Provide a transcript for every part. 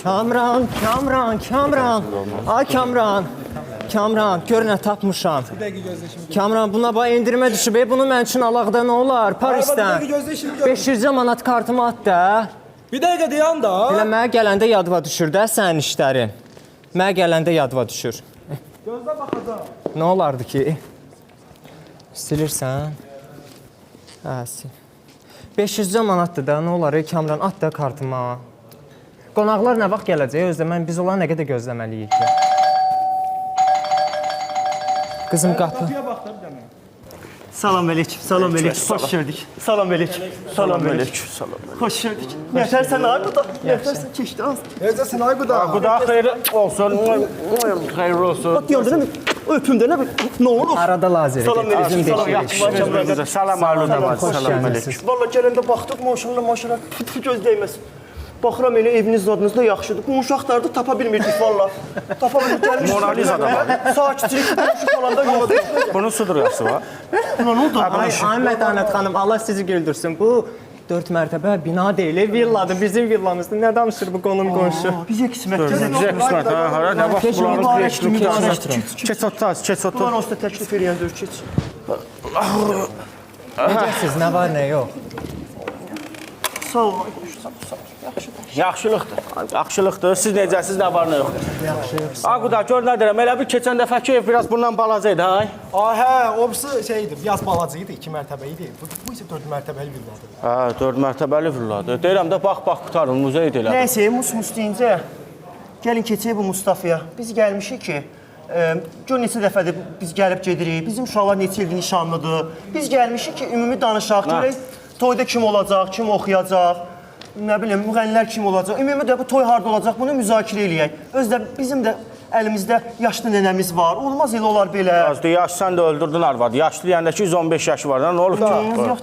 Kamran. Ay Kamran. Kamran, gör nə tapmışam. Bir dəqiqə gözlə şimdi. Kamran, buna bax endirmə düşüb. Bunu mən üçün alaqda nə olar? Parisdən. Bir dəqiqə gözlə şimdi. 500 manat kartımı at da. Bir dəqiqə dayan da. Elə mənə gələndə yadıma düşür də sənin işlərin. Mənə gələndə yadıma düşür. Gözlə baxacaq. Nə olardı ki? Silirsən? Hə, sil. 500 manatdır da, nə olar Kamran, at da kartıma. Qonaqlar nə vaxt gələcək? Özdə biz onları nə qədər gözləməliyik ki? Qızım qapı. Qapıya bax da bir dənə. Salam aleyküm, salam aleyküm. Hoş gördük. Salam aleyküm. Salam aleyküm. Hoş gördük. Yetersen abi bu da. Yetersen keçdi az. Necəsin ay bu da? Bu da xeyir olsun. Xeyir olsun. Bak yandı ne? Öpümde ne? Ne olur? Arada lazer Salam edək. aleyküm. Bizim Salam deşirik. aleyküm. Salam aleyküm. Hoş Salam gəldiniz. aleyküm. Vallahi gələndə baxdıq maşallah. Tütü göz dəyməsin. Baxıram elə eviniz zadınız da yaxşıdır. Qonşu axtardı tapa bilmirdik vallahi. Tapa bilmirdik. Gəlmiş. Mona Lisa da var. Sakitçilik qonşu falan da yoxdur. Bunun sudurası var. Buna nə oldu? Ay Mətanət xanım, Allah sizi güldürsün. Bu 4 mərtəbə bina deyil, villadır. Bizim villamızdır. Nə danışır bu qonum qonşu? Bizə qismət. Bizə qismət ha, hara nə vaxt bulanır, keç otur, keç otur. Bunlar olsa təklif eləyəndir, keç. Necəsiz, nə var, nə yox? Sağ ol. Yaxşılıqdır. Yaxşılıqdır. Siz necəsiz, nə var, nə yoxdur? Yaxşı. Aquda, gör nə deyirəm, elə bir keçən dəfəki ev biraz bundan balaca idi, hay? Hə, obsu şeydi, biraz balacı idi, 2 mərtəbə idi. Bu isə 4 mərtəbəli villadır. Hə, 4 mərtəbəli villadır. Deyirəm də, bax, qutarın, muzey deyilə. Nəysə, mus deyincə, gəlin keçək bu Mustafaya. Biz gəlmişik ki, gör neçə dəfədir biz gəlib gedirik, bizim uşaqlar neçə ildir nişanlıdır. Biz gəlmişik ki, ümumi danışaq, görək, toyda kim olacaq, kim oxuyacaq, nə bilim, müğənnilər kim olacaq, ümumi də bu toy harda olacaq, bunu müzakirə eləyək. Özdə bizim də əlimizdə yaşlı nənəmiz var, olmaz elə olar belə. Azdı, yaş sən də öldürdün arvadı. Yaşlı deyəndə ki, 115 yaşı var, nə olur ki?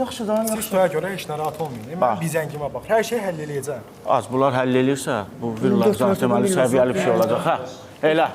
Yaxşı da, yaxşı. Üstəyə görə heç narahat olmayın. Mən bizəngimə bax, hər şey həll eləyəcəm. Az bunlar həll elirsə, bu villa zahteməli səviyyəli bir şey olacaq, hə? Elə.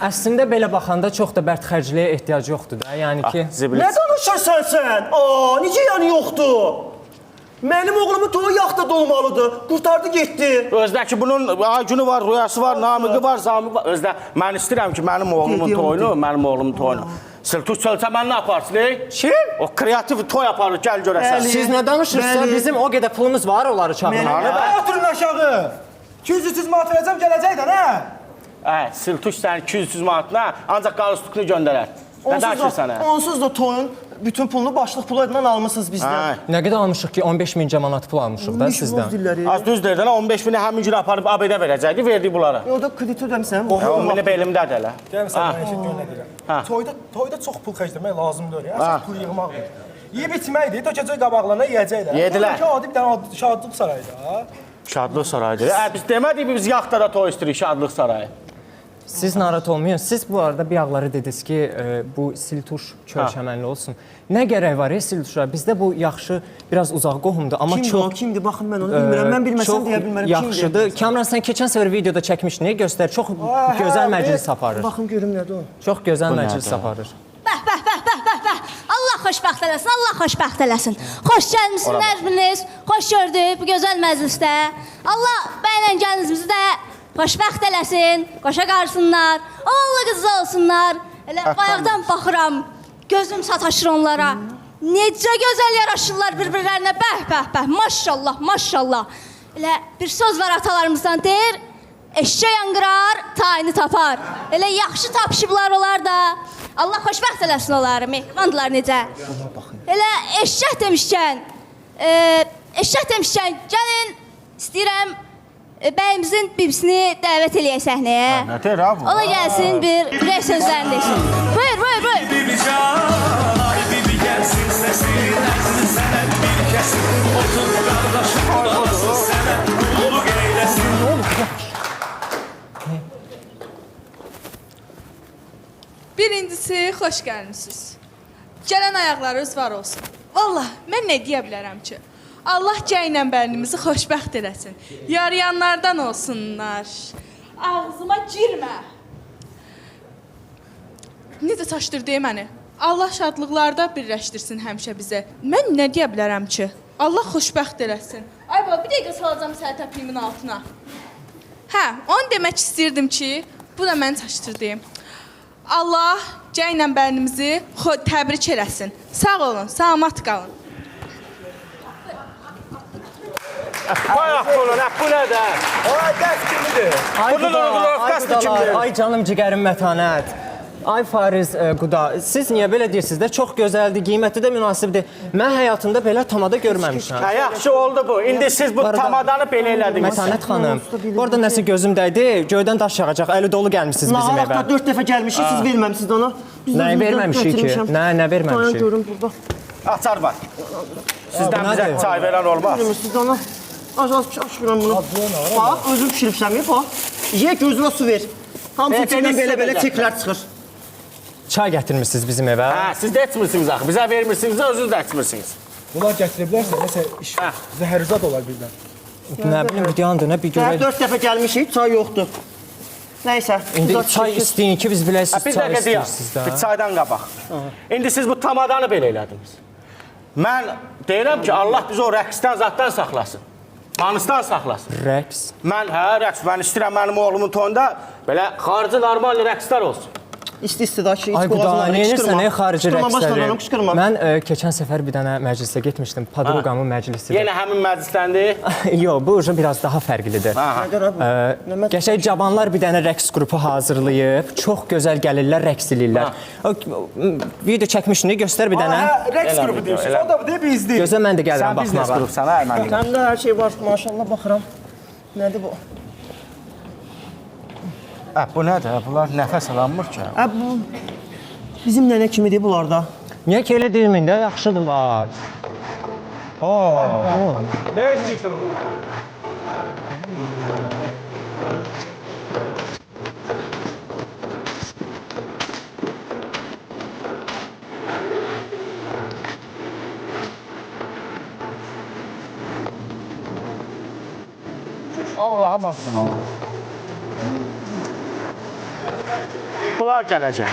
Əslində belə baxanda çox da bərd xərcliyə ehtiyac yoxdur da. Yəni ki, Zibilik. Nə danışırsan sən? Necə yəni yoxdur? Mənim oğlumun toyu yaxda dolmalıdır. Qurtardı getdi. Özdəki bunun Aygünü var, Rüyası var, Namiqi var, Zamiqi var. Özdə mən istəyirəm ki, mənim oğlumun toyunu, mənim oğlumun toyunu. Sıltuş çölsə mən nə yaparsın, ey? kim? O kreativ toy yaparıq, gəl görəsən. Siz nə danışırsınız? Bizim o qədər pulumuz var, onları çağırmağa. Oturun aşağı. 200-300 manat verəcəm, gələcək də, nə? Sıltuş sənin 200 manatına ancaq qalıstukunu göndərər. Nə danışır sənə? Onsuz da toyun bütün pulunu başlıq pulu edinən almışsınız bizdən. Nə qədər almışıq ki, 15 min manat pul almışıq da sizdən. Dilləri. Az düz deyirdən, 15 bini həmin gün aparıb ABD verəcəkdi, verdik bunlara. Orada kredit ödəmsən. 10 bini belimdədir elə. Gəlin sən mənə eşit görə nə deyirəm. Toyda çox pul xərcləmək lazımdır. Əsas pul yığmaqdır. Yeyib içməkdir, tökəcək qabaqlarına yeyəcəklər. Yedilər. Bir dənə şadlıq sarayda. Şadlıq sarayıdır. Biz demədik biz yaxtada toy istəyirik, şadlıq sarayı. Siz narahat olmayın. Siz bu arada bir ağları dediniz ki, bu Siltuş çölçəmənli olsun. Nə gərək var Siltuşa? Bizdə bu yaxşı, biraz uzaq qohumdur, amma Kimdir çox... o? Kimdir? Baxın mən onu bilmirəm. Mən bilməsəm deyə bilmərəm. Yaxşıdır. Kamran, sən keçən səfər videoda çəkmişdin, göstər. Çox gözəl məclis aparır. Baxın görüm nədir o. Çox gözəl məclis aparır. Bəh. Allah xoşbəxt eləsin, Allah xoşbəxt eləsin. Xoş gəlmisiniz biriniz, xoş gördük bu gözəl məclisdə. Allah bəylə gəlinizi də xoşbəxt eləsin, qoşa qarsınlar, oğullu qızlı olsunlar. Elə bayaqdan baxıram, gözüm sataşır onlara. Necə gözəl yaraşırlar bir-birlərinə, bəh, maşallah. Elə bir söz var atalarımızdan deyir, eşşək yanqırar, tayını tapar. Elə yaxşı tapışıblar olar da. Allah xoşbəxt eləsin onları, mehribandılar necə. Elə eşşək demişkən, gəlin istəyirəm bəyimizin bibisini dəvət eləyək səhnəyə. Nə deyir ha bu? Ola gəlsin bir ürək sözlərini desin. Buyur. Bibi gəlsin səsin, əzini sənə bir kəsin. Otur qardaşım, qudasın sənə, qulluq eyləsin. Birincisi, xoş gəlmisiniz. Gələn ayaqlarınız var olsun. Vallahi, mən nə deyə bilərəm ki? Allah cəynlə bənimizi xoşbəxt eləsin. Yarayanlardan olsunlar. Ağzıma girmə. Necə çaşdırdı məni? Allah şadlıqlarda birləşdirsin həmişə bizə. Mən nə deyə bilərəm ki? Allah xoşbəxt eləsin. Ay baba, bir dəqiqə salacam səni təpiyimin altına. Hə, onu demək istəyirdim ki, bu da mən çaşdırdığım. Allah cəylə bənimizi təbrik eləsin. Sağ olun, salamat qalın. Bayaq olun, bu nədir? Ay, dərs kimidir? Ay Bunun Quda, uğurluqası ay kimdir? Qudalar, ay canım cigərim mətanət. Ay Fariz Quda, siz niyə belə deyirsiniz də? Çox gözəldir, qiyməti də münasibdir. Mən həyatımda belə tamada görməmişəm. Hə, yaxşı oldu bu. İndi siz bu tamadanı belə elədiniz. Mətanət xanım, orada nəsə gözüm dəydi, göydən daş yağacaq, əli dolu gəlmişsiniz bizim evə. Nağılaqda 4 dəfə gəlmişik, siz verməmişsiniz onu. Biz Nəyi özümüzdən verməmişik ki? gətirmişəm. Nə verməmişik? Dayan görüm burada. Açar var. Sizdən bizə nədir? çay verən olmaz. Vermişsiniz onu. Aç bunu. Bax, özüm pişirmişəm, bax. Ye, gözünə su ver. Hamısı içindən belə-belə çeklər çıxır. Çay gətirmişsiniz bizim evə. Hə, siz də içmirsiniz axı. Bizə vermirsiniz, özünüz də içmirsiniz. Bunlar gətirə bilərsə, nəsə iş zəhərizat olar birdən. Nə bilim, bir yandı, nə bir Hə, görək. 4 dəfə gəlmişik, çay yoxdur. Nəysə. İndi çay istəyin ki, biz bilək siz Bir çay dəqiqə deyək. istəyirsiniz də. Bir çaydan qabaq. İndi siz bu tamadanı belə elədiniz. Mən deyirəm ki, Allah bizi o rəqsdən zaddan saxlasın. Manısdan saxlasın. Rəqs. Mən istəyirəm mənim oğlumun toyunda belə xarici normal rəqslər olsun. İsti-isti da ki, Ay Quda, neyinirsən, ey xarici rəqsləri? Qışqırma. Mən keçən səfər bir dənə məclisə getmişdim, Padruqamın məclisidir. Yenə həmin məclisdəndir. Yox, bu ucu biraz daha fərqlidir. Qəşəng cavanlar bir dənə rəqs qrupu hazırlayıb, çox gözəl gəlirlər, rəqs eləyirlər. Video çəkmişini göstər bir dənə. Rəqs qrupu deyirsiniz, o da bu deyil, biz deyil. Gözə mən də gəlirəm Sən biznes baxmağa. qrupsan, hə, mən. Səndə hər şey var, maşallah baxıram. Nədir bu? Bu nədir? Bunlar nəfəs alanmır ki. Bu bizim nənə kimidir bunlar da? Niyə ki elə deyilmin də, yaxşıdır var. Nə istəyirsən? Allah'a baxsın. Bunlar gələcək.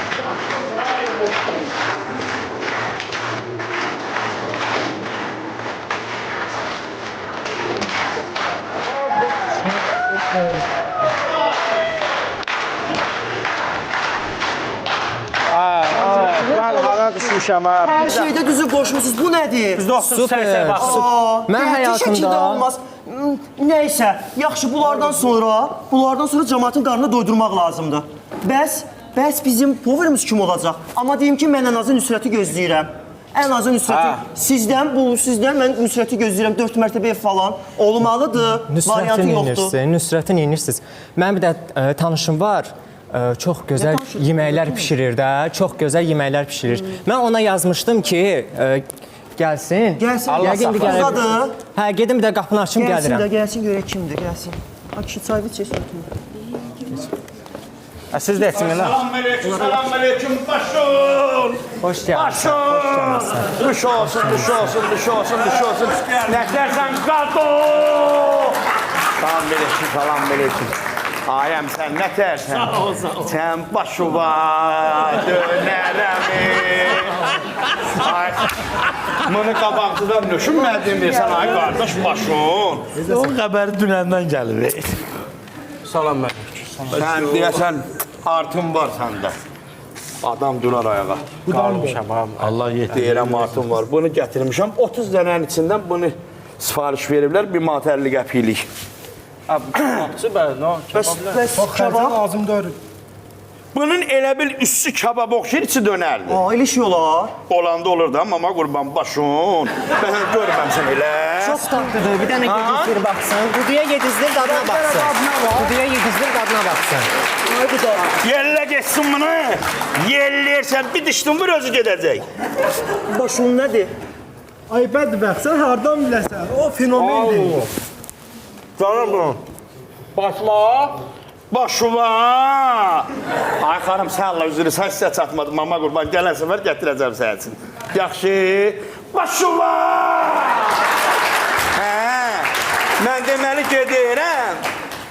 Mən hara düşmüşəm, hə. Hər şeydə düzü qoşmusunuz. Bu nədir? Biz dostuz, Super, sər baxsın. Mən həyatımda olmaz. Nəysə, yaxşı bunlardan sonra cəmaatın qarnını doydurmaq lazımdır. Bəs bizim poverimiz kim olacaq? Amma deyim ki, mən ən azı Nüsrəti gözləyirəm. Ən azı Nüsrəti. Sizdən mən Nüsrəti gözləyirəm. 4 mərtəbə ev falan olmalıdır. Variantı yoxdur. Nüsrətin inirsiniz. Mənim bir də tanışım var. Çox gözəl yeməklər bişirir də, çox gözəl yeməklər bişirir. Mən ona yazmışdım ki, gəlsin. Allah saxlasın. Hə, gedim bir də qapını açım, gəlirəm. Gəlsin görək kimdir, gəlsin. Ha, kişi çay içir. Siz də etsin, elə. Salam aleyküm, başın. Xoş gəlmişsən. Düş olsun. Nəklərsən, qato. Salam aleyküm. Ayəm, sən nə tərsən? Sən başıva dönərəmi? Bunu qabaqlıdan düşünmədin deyirsən, ay qardaş başın. O xəbəri dünəndən gəlir. Salam aleyküm. Sən deyəsən, artım var səndə. Adam dünar ayağa. Qalmışam, Allah yetir. deyirəm, artım var. Bunu gətirmişəm, 30 dənənin içindən bunu sifariş veriblər, bir manat 50 qəpiklik. Bəs Kebab lazımdır. Bunun elə bil üstü kebab oxşayır, içi dönərdi. elə şey olar. Olanda olur da, mama qurban başın. Mən görməmsən elə. Çox tatlıdır. Bir dənə gedizdir baxsın. Quduya gedizdir, dadına baxsın. Quduya gedizdir, dadına baxsın. Yellə geçsin bunu. Yelləyirsən, bir dişdin vur, özü gedəcək. Başın nədir? Ay bədbəxt, sən hardan biləsən? O fenomendir. Canım bu. Başma. Başıma. Ay xanım, sən Allah üzrü, sən sizə çatmadı. Mama qurban, gələn səfər gətirəcəm sənin üçün. Yaxşı. Başıma. Mən deməli gedirəm.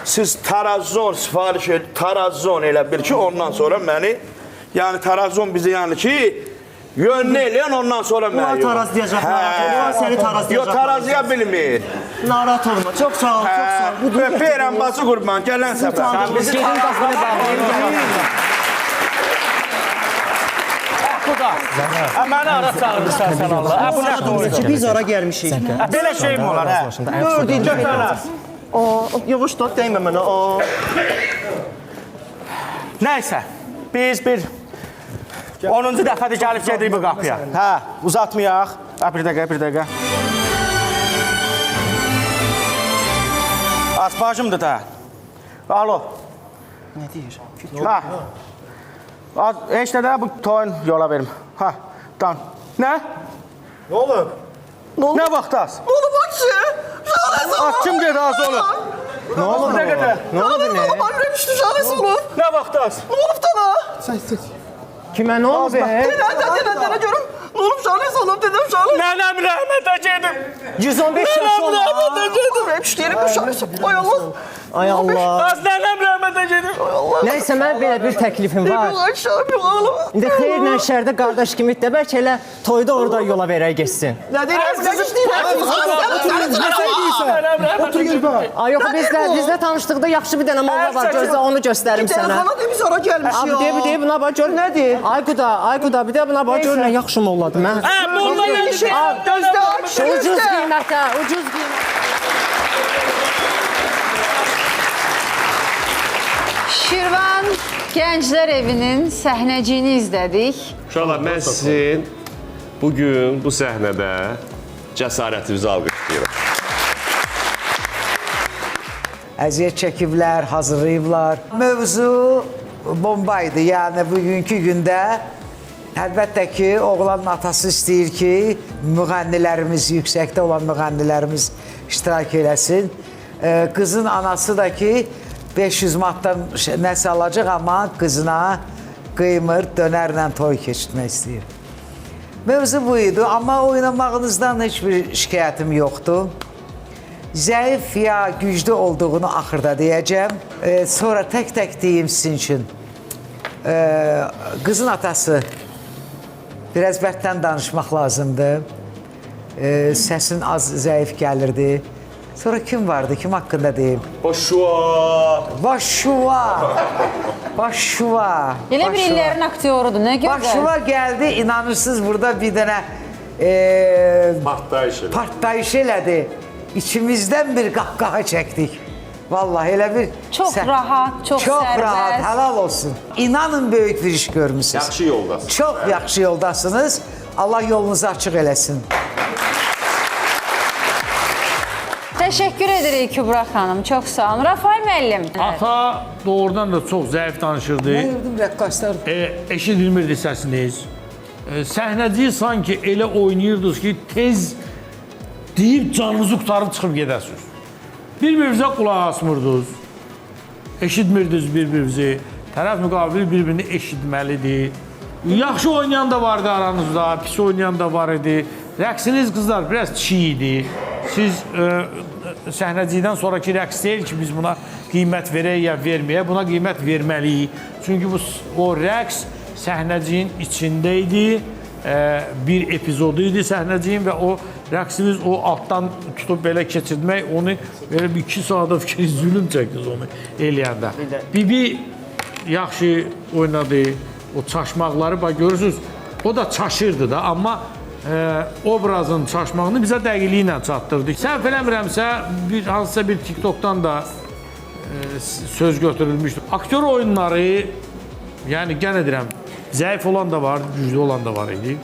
Siz tarazon sifariş et, tarazon elə bir ki, ondan sonra məni, yəni tarazon bizə yəni ki, Yönlü eləyən ondan sonra Bunlar müəyyən. tarazlayacaq, bunlar səni tarazlayacaq. Yox, tarazlaya bilmir. Narahat olma, çox sağ ol, çox sağ ol. Öpəyirəm bacı qurban, gələn səfər. Biz gedin qapını bağlayın. Məni ara çağırırsan sən Allah. Bu nə toydur? Biz ora gəlmişik. Belə şey mi olar hə? Dördüncü yavaş da dəymə mənə. Nəysə, biz bir 10-cu dəfədir gəlib gedirik bu qapıya. Hə, uzatmayaq. Bir dəqiqə. Asbacımdır da. Alo. Nə deyir? Ha. Heç nə də bu toyun yola verim. Ha, dan. Nə? Nə olub? Nə vaxtdasın? Nə olub açı? Kim gedir az olur? Nə olub? Nə olub ne? Annem işte şahıs olub. Nə vaxtdasın? Nə olub da? Kimə nə olub? Denə görüm. Nə olub şahıs olub dedim şahıs. Nənəm rəhmətə gedim. 115 yaş olub. Rəhmətə gedim. Hep işləyirəm bu şahıs. Ay Allah. Ay Allah. Az nənəm rəhmətə gedim. Nəysə mən belə bir təklifim var. Ay şahıs oğlum. İndi xeyirlə şərdə qardaş kimi də bəlkə elə toyda orada yola verək getsin. Nə deyirəm? Nə işləyirəm? Otur gel bax. Ay yox bizlə tanışdıqda yaxşı bir dənə molla var. Gözlə onu göstərim sənə. Telefona da biz ora gəlmişik. Abi de buna bax gör nədir? Ay quda bir də buna bax gör nə yaxşı molladır mən. Molla Ucuz qiymətə, ucuz qiymətə. Şirvan Gənclər Evinin səhnəciyini izlədik. Uşaqlar, mən sizin bugün bu səhnədə cəsarətinizi alqışlayıram. Əziyyət çəkiblər, hazırlayıblar. Mövzu bomba idi. Yəni bugünkü gündə əlbəttə ki, oğlanın atası istəyir ki, müğənnilərimiz, yüksəkdə olan müğənnilərimiz iştirak eləsin. Qızın anası da ki, 500 manatdan nəsə alacaq, amma qızına qıymır, dönərlə toy keçirmək istəyir. Mövzu bu idi, amma oynamağınızdan heç bir şikayətim yoxdur. Zəif ya güclü olduğunu axırda deyəcəm. Sonra tək-tək deyim sizin üçün. Qızın atası biraz bərkdən danışmaq lazımdır. Səsin az zəif gəlirdi. Sonra kim vardı? Kim haqqında deyim? Başşuva. Elə bir illərin aktyorudur, nə gözəl. Başşuva gəldi, inanırsınız burada bir dənə partlayış elədi. İçimizdən bir qahqaha çəkdik. Vallahi elə bir... Çox rahat, çox sərbəst. Çox rahat, halal olsun. İnanın böyük bir iş görmüşsünüz. Yaxşı yoldasınız. Çox yaxşı yoldasınız. Allah yolunuzu açıq eləsin. Təşəkkür edirik Kübra xanım, çox sağ olun. Rafael müəllim. Ata doğrudan da çox zəif danışırdı. Nə gördüm rəqqaslar? Eşidilmirdi səsiniz. Səhnəciyi sanki elə oynayırdınız ki, tez deyib canınızı qutarıb çıxıb gedəsiniz. Bir-birinizə qulaq asmırdınız. Eşitmirdiniz bir-birinizi. Tərəf müqabil bir-birini eşitməlidir. Yaxşı oynayan da vardı aranızda, pis oynayan da var idi. Rəqsiniz qızlar biraz çiğ idi. Siz səhnəcikdən sonraki rəqs deyil ki, biz buna qiymət verək ya verməyək, buna qiymət verməliyik. Çünki o rəqs səhnəciyin içində idi, bir epizodu idi səhnəciyin və o rəqsiniz o altdan tutub belə keçirmək, onu belə bir 2 saata fikir zülüm çəkdiniz onu eləyəndə. Bibi yaxşı oynadı, o çaşmaqları, bax görürsünüz, o da çaşırdı da, amma obrazın çaşmağını bizə dəqiqliklə çatdırdı. Səhv eləmirəmsə, hansısa bir TikTokdan da söz götürülmüşdür. Aktyor oyunları, yəni yenə deyirəm, zəif olan da var, güclü olan da var idi.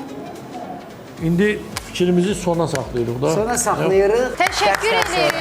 İndi fikrimizi sona saxlayırıq da. Sona saxlayırıq. Təşəkkür edirik.